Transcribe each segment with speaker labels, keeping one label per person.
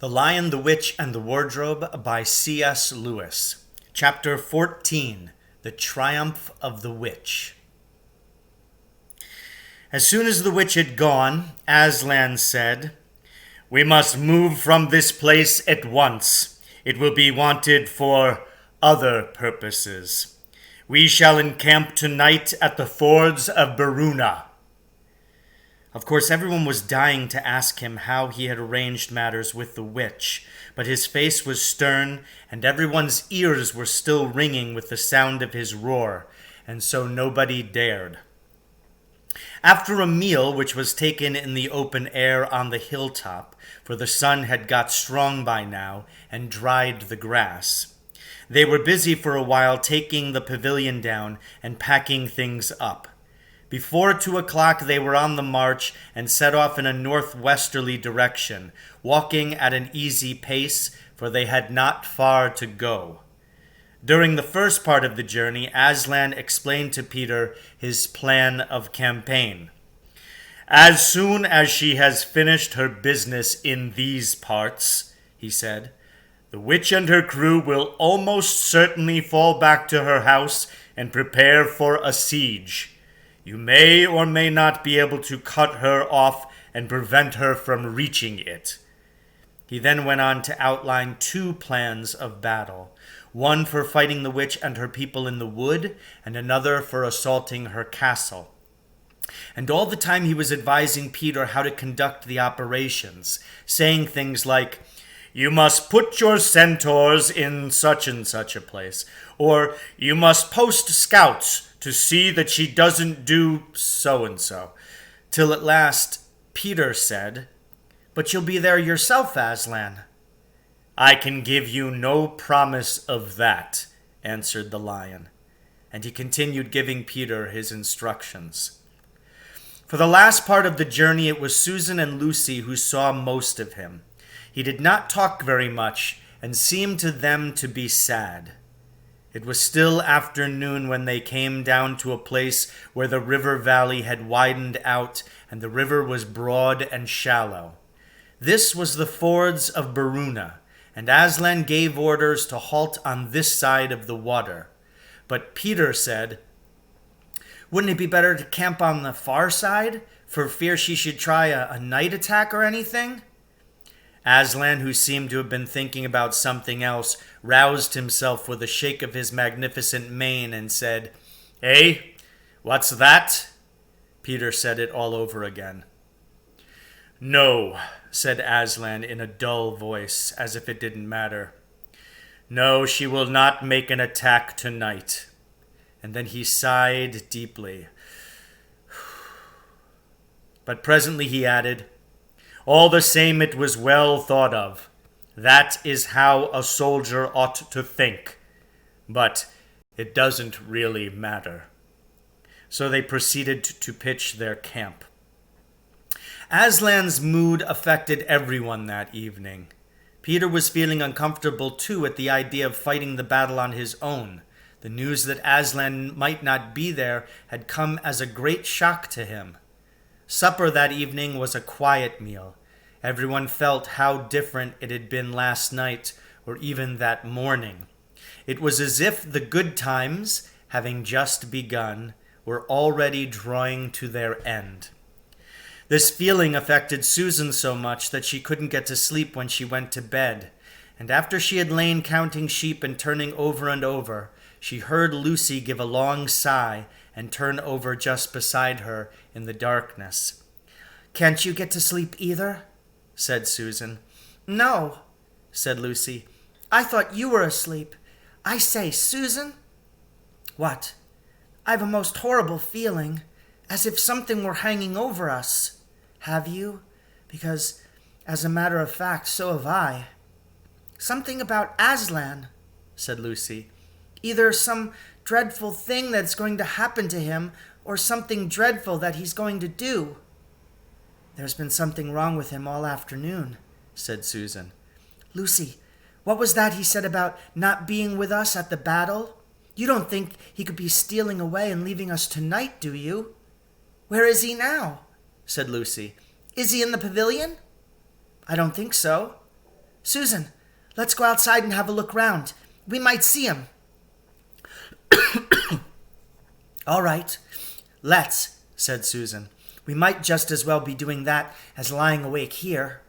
Speaker 1: The Lion, the Witch, and the Wardrobe by C.S. Lewis. Chapter 14. The Triumph of the Witch. As soon as the witch had gone, Aslan said, "We must move from this place at once. It will be wanted for other purposes. We shall encamp tonight at the fords of Beruna." Of course, everyone was dying to ask him how he had arranged matters with the witch, but his face was stern, and everyone's ears were still ringing with the sound of his roar, and so nobody dared. After a meal which was taken in the open air on the hilltop, for the sun had got strong by now and dried the grass, they were busy for a while taking the pavilion down and packing things up. Before 2 o'clock they were on the march and set off in a northwesterly direction, walking at an easy pace, for they had not far to go. During the first part of the journey, Aslan explained to Peter his plan of campaign. "As soon as she has finished her business in these parts," he said, "the witch and her crew will almost certainly fall back to her house and prepare for a siege. You may or may not be able to cut her off and prevent her from reaching it." He then went on to outline 2 plans of battle, one for fighting the witch and her people in the wood, and another for assaulting her castle. And all the time he was advising Peter how to conduct the operations, saying things like, "You must put your centaurs in such and such a place," or "You must post scouts to see that she doesn't do so-and-so," till at last Peter said, "But you'll be there yourself, Aslan." "I can give you no promise of that," answered the lion, and he continued giving Peter his instructions. For the last part of the journey it was Susan and Lucy who saw most of him. He did not talk very much, and seemed to them to be sad. It was still afternoon when they came down to a place where the river valley had widened out, and the river was broad and shallow. This was the fords of Beruna, and Aslan gave orders to halt on this side of the water. But Peter said, "Wouldn't it be better to camp on the far side, for fear she should try a night attack or anything?" Aslan, who seemed to have been thinking about something else, roused himself with a shake of his magnificent mane and said, "Eh? What's that?" Peter said it all over again. "No," said Aslan in a dull voice, as if it didn't matter. "No, she will not make an attack tonight." And then he sighed deeply. But presently he added, "All the same, it was well thought of. That is how a soldier ought to think. But it doesn't really matter." So they proceeded to pitch their camp. Aslan's mood affected everyone that evening. Peter was feeling uncomfortable too at the idea of fighting the battle on his own. The news that Aslan might not be there had come as a great shock to him. Supper that evening was a quiet meal. Everyone felt how different it had been last night, or even that morning. It was as if the good times, having just begun, were already drawing to their end. This feeling affected Susan so much that she couldn't get to sleep when she went to bed, and after she had lain counting sheep and turning over and over, she heard Lucy give a long sigh and turn over just beside her in the darkness. "Can't you get to sleep either?" said Susan. "No," said Lucy. "I thought you were asleep. I say, Susan." "What?" "I've a most horrible feeling, as if something were hanging over us." "Have you? Because, as a matter of fact, so have I." "Something about Aslan," said Lucy. "Either some dreadful thing that's going to happen to him, or something dreadful that he's going to do." "There's been something wrong with him all afternoon," said Susan. "Lucy, what was that he said about not being with us at the battle? You don't think he could be stealing away and leaving us tonight, do you?" "Where is he now?" said Lucy. "Is he in the pavilion?" "I don't think so."
Speaker 2: Susan, let's go outside and have a look round. We might see him. All right, let's, said Susan. We might just as well be doing that as lying awake here.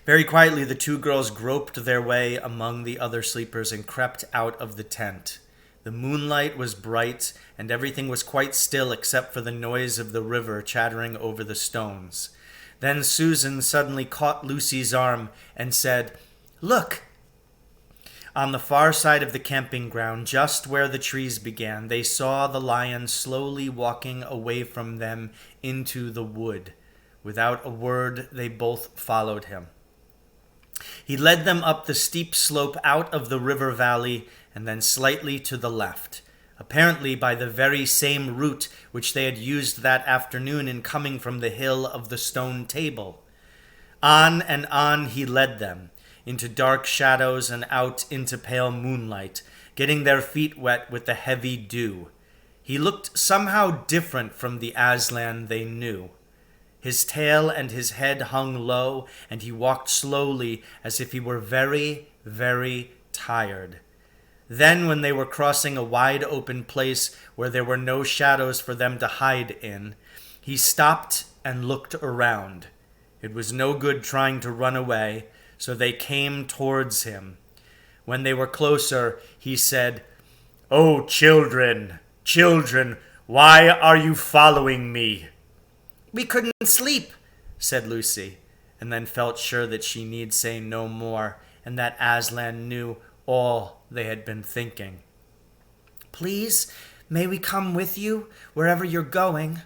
Speaker 1: Very quietly, the two girls groped their way among the other sleepers and crept out of the tent. The moonlight was bright, and everything was quite still except for the noise of the river chattering over the stones. Then Susan suddenly caught Lucy's arm and said, "Look!" On the far side of the camping ground, just where the trees began, they saw the lion slowly walking away from them into the wood. Without a word, they both followed him. He led them up the steep slope out of the river valley and then slightly to the left, apparently by the very same route which they had used that afternoon in coming from the hill of the stone table. On and on he led them, into dark shadows and out into pale moonlight, getting their feet wet with the heavy dew. He looked somehow different from the Aslan they knew. His tail and his head hung low, and he walked slowly as if he were very, very tired. Then, when they were crossing a wide open place where there were no shadows for them to hide in, he stopped and looked around. It was no good trying to run away, so they came towards him. When they were closer, he said, "Oh, children, children, why are you following me?"
Speaker 2: We couldn't sleep,
Speaker 1: said Lucy, and then felt sure that she need say no more, and that Aslan knew all they had been thinking.
Speaker 2: Please, may we come with you wherever you're going,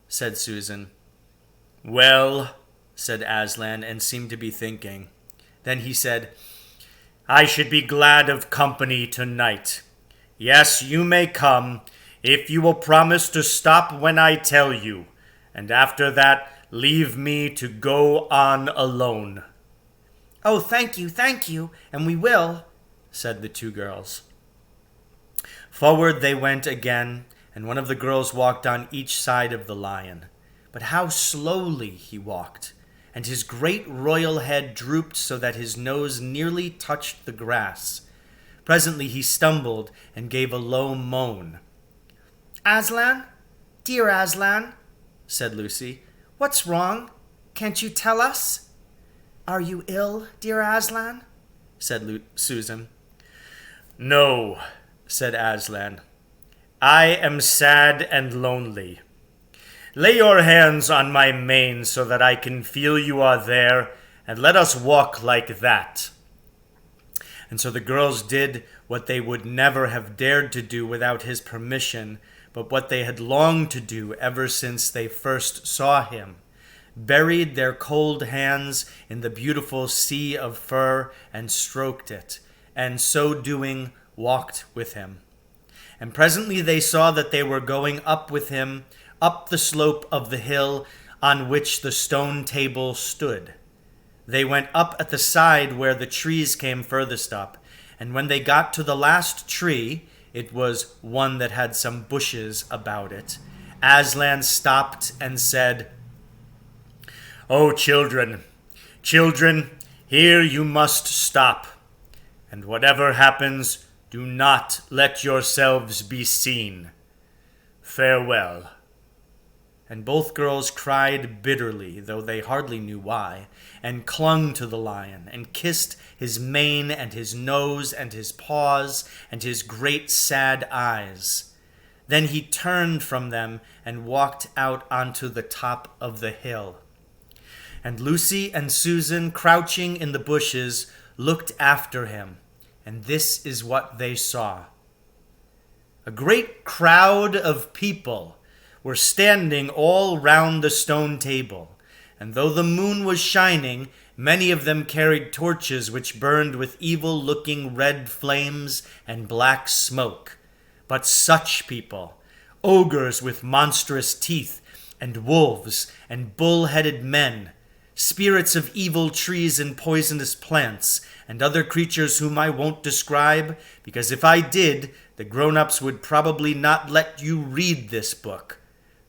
Speaker 1: said Susan. Well, said Aslan, and seemed to be thinking. Then he said, I should be glad of company tonight. Yes, you may come, if you will promise to stop when I tell you, and after that leave me to go on alone.
Speaker 2: Oh, thank you, and we will, said the two girls.
Speaker 1: Forward they went again, and one of the girls walked on each side of the lion. But how slowly he walked, and his great royal head drooped so that his nose nearly touched the grass. Presently he stumbled and gave a low moan.
Speaker 2: Aslan, dear Aslan,
Speaker 1: said Lucy,
Speaker 2: what's wrong? Can't you tell us? Are you ill, dear Aslan?
Speaker 1: said Susan. No, said Aslan. I am sad and lonely. Lay your hands on my mane so that I can feel you are there, and let us walk like that. And so the girls did what they would never have dared to do without his permission, but what they had longed to do ever since they first saw him, buried their cold hands in the beautiful sea of fur and stroked it, and so doing walked with him. And presently they saw that they were going up with him, up the slope of the hill on which the stone table stood. They went up at the side where the trees came furthest up, and when they got to the last tree, it was one that had some bushes about it, Aslan stopped and said, Oh, children, children, here you must stop, and whatever happens, do not let yourselves be seen. Farewell. And both girls cried bitterly, though they hardly knew why, and clung to the lion, and kissed his mane and his nose and his paws and his great sad eyes. Then he turned from them and walked out onto the top of the hill. And Lucy and Susan, crouching in the bushes, looked after him, and this is what they saw. A great crowd of people were standing all round the stone table, and though the moon was shining, many of them carried torches which burned with evil-looking red flames and black smoke. But such people, ogres with monstrous teeth, and wolves, and bull-headed men, spirits of evil trees and poisonous plants, and other creatures whom I won't describe, because if I did, the grown-ups would probably not let you read this book.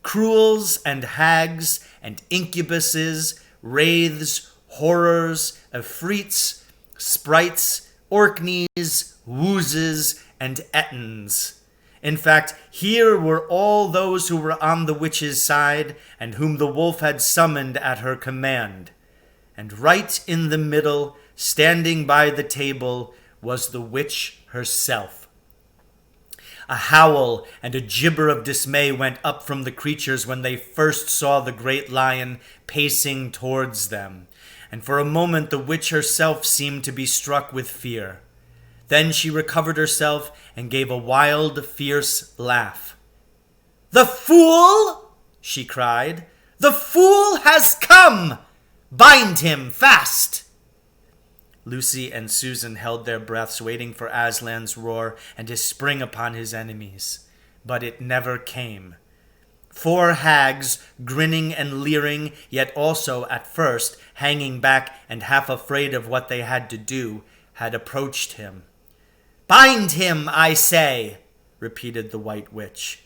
Speaker 1: Cruels and hags and incubuses, wraiths,
Speaker 2: horrors, efreets, sprites, orkneys, woozes, and ettins. In fact, here were all those who were on the witch's side, and whom the wolf had summoned at her command. And right in the middle, standing by the table, was the witch herself. A howl and a gibber of dismay went up from the creatures when they first saw the great lion pacing towards them, and for a moment the witch herself seemed to be struck with fear. Then she recovered herself and gave a wild, fierce laugh. "The fool!" she cried. "The fool has come! Bind him fast!" Lucy and Susan held their breaths, waiting for Aslan's roar and his spring upon his enemies. But it never came. 4 hags, grinning and leering, yet also, at first, hanging back and half afraid of what they had to do, had approached him. "Bind him, I say!" repeated the White Witch.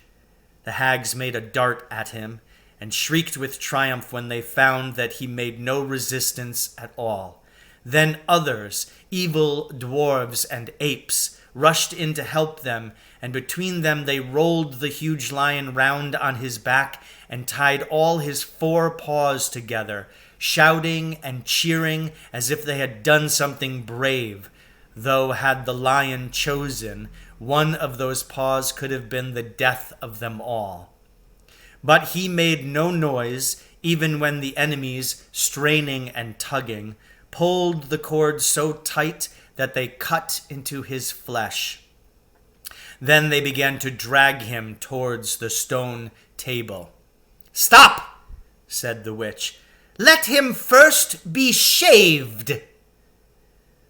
Speaker 2: The hags made a dart at him, and shrieked with triumph when they found that he made no resistance at all. Then others, evil dwarves and apes, rushed in to help them, and between them they rolled the huge lion round on his back and tied all his 4 paws together, shouting and cheering as if they had done something brave, though had the lion chosen, one of those paws could have been the death of them all. But he made no noise, even when the enemies, straining and tugging, pulled the cords so tight that they cut into his flesh. Then they began to drag him towards the stone table. "Stop!" said the witch. "Let him first be shaved!"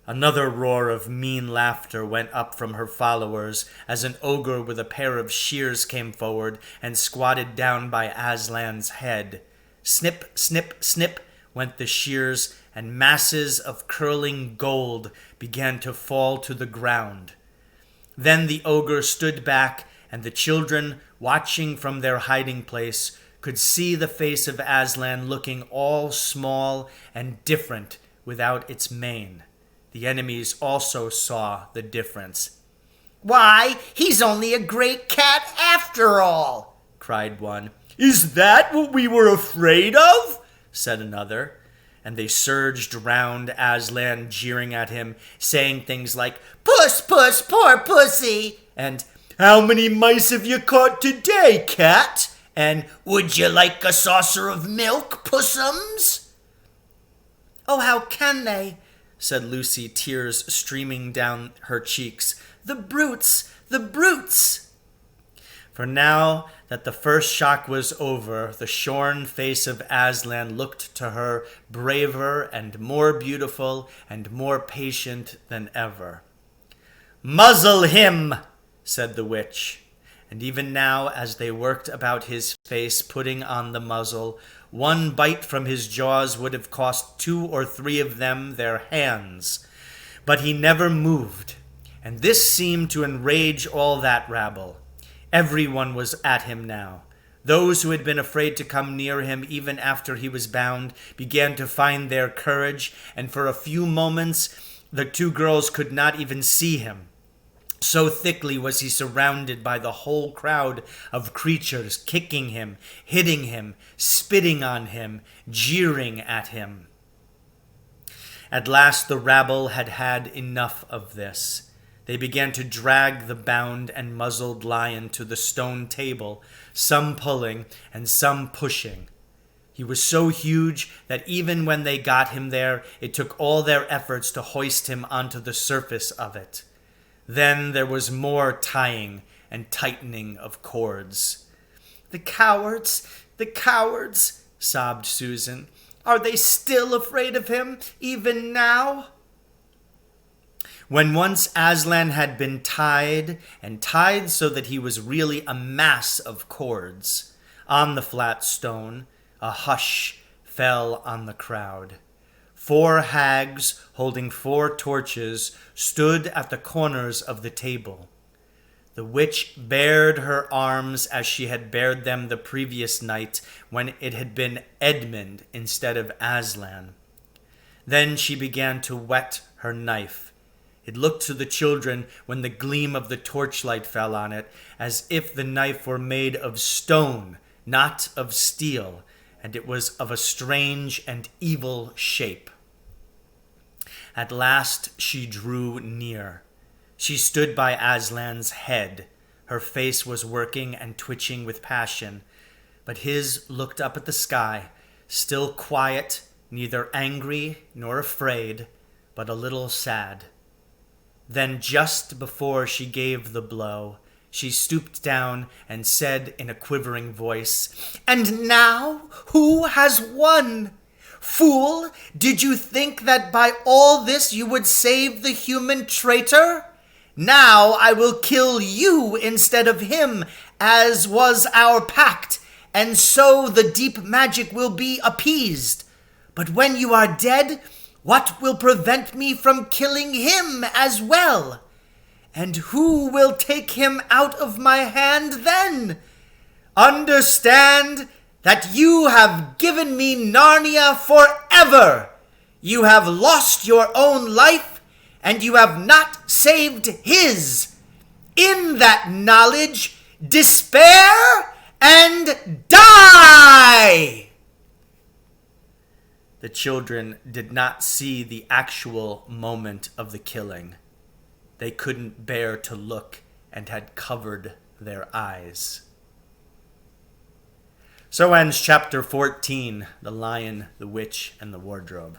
Speaker 2: Another roar of mean laughter went up from her followers as an ogre with a pair of shears came forward and squatted down by Aslan's head. Snip, snip, snip went the shears, and masses of curling gold began to fall to the ground. Then the ogre stood back, and the children, watching from their hiding place, could see the face of Aslan looking all small and different without its mane. The enemies also saw the difference. "Why, he's only a great cat after all!" cried one. "Is that what we were afraid of?" said another. And they surged round Aslan, jeering at him, saying things like, "Puss, puss, poor pussy!" and "How many mice have you caught today, cat?" and "Would you like a saucer of milk, pussums?" "Oh, how can they?" said Lucy, tears streaming down her cheeks. "The brutes! The brutes!" For now that the first shock was over, the shorn face of Aslan looked to her braver and more beautiful and more patient than ever. "Muzzle him!" said the witch. And even now, as they worked about his face, putting on the muzzle, one bite from his jaws would have cost 2 or 3 of them their hands. But he never moved, and this seemed to enrage all that rabble. Everyone was at him now. Those who had been afraid to come near him even after he was bound began to find their courage, and for a few moments the 2 girls could not even see him. So thickly was he surrounded by the whole crowd of creatures, kicking him, hitting him, spitting on him, jeering at him. At last the rabble had had enough of this. They began to drag the bound and muzzled lion to the stone table, some pulling and some pushing. He was so huge that even when they got him there, it took all their efforts to hoist him onto the surface of it. Then there was more tying and tightening of cords. The cowards, sobbed Susan. "Are they still afraid of him, even now?" When once Aslan had been tied, and tied so that he was really a mass of cords, on the flat stone, a hush fell on the crowd. 4 hags, holding 4 torches, stood at the corners of the table. The witch bared her arms as she had bared them the previous night when it had been Edmund instead of Aslan. Then she began to whet her knife. It looked to the children, when the gleam of the torchlight fell on it, as if the knife were made of stone, not of steel, and it was of a strange and evil shape. At last she drew near. She stood by Aslan's head. Her face was working and twitching with passion, but his looked up at the sky, still quiet, neither angry nor afraid, but a little sad. Then, just before she gave the blow, she stooped down and said in a quivering voice, "And now, who has won? Fool, did you think that by all this you would save the human traitor? Now I will kill you instead of him, as was our pact, and so the deep magic will be appeased. But when you are dead, what will prevent me from killing him as well? And who will take him out of my hand then? Understand that you have given me Narnia forever. You have lost your own life, and you have not saved his. In that knowledge, despair and die!" The children did not see the actual moment of the killing. They couldn't bear to look and had covered their eyes. So ends chapter 14, The Lion, the Witch, and the Wardrobe.